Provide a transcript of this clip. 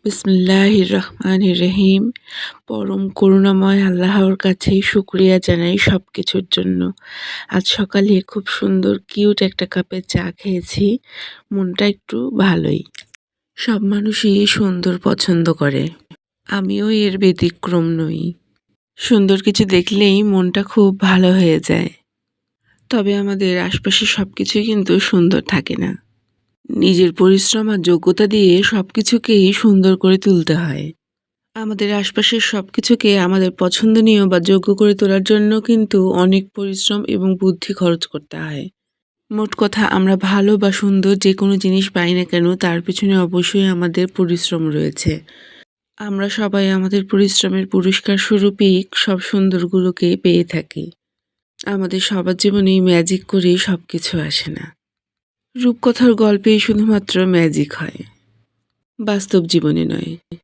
বিসমিল্লাহির রহমানির রহিম। পরম করুণাময় আল্লাহর কাছে শুকরিয়া জানাই সব কিছুর জন্য। আজ সকালে খুব সুন্দর কিউট একটা কাপে চা খেয়েছি। মনটা একটু ভালোই। সব মানুষই সুন্দর পছন্দ করে, আমিও এর ব্যতিক্রম নই। সুন্দর কিছু দেখলেই মনটা খুব ভালো হয়ে যায়। তবে আমাদের আশপাশের সব কিছুই কিন্তু সুন্দর থাকে না। নিজের পরিশ্রম আর যোগ্যতা দিয়ে সবকিছুকেই সুন্দর করে তুলতে হয়। আমাদের আশপাশের সবকিছুকে আমাদের পছন্দনীয় বা যোগ্য করে তোলার জন্য কিন্তু অনেক পরিশ্রম এবং বুদ্ধি খরচ করতে হয়। মোট কথা, আমরা ভালো বা সুন্দর যে কোনো জিনিস পাই না কেন, তার পিছনে অবশ্যই আমাদের পরিশ্রম রয়েছে। আমরা সবাই আমাদের পরিশ্রমের পুরস্কার স্বরূপই সব সুন্দরগুলোকে পেয়ে থাকি। আমাদের সবার জীবনেই ম্যাজিক করেই সব কিছু আসে না। রূপকথার গল্পেই শুধুমাত্র ম্যাজিক হয়, বাস্তব জীবনে নয়।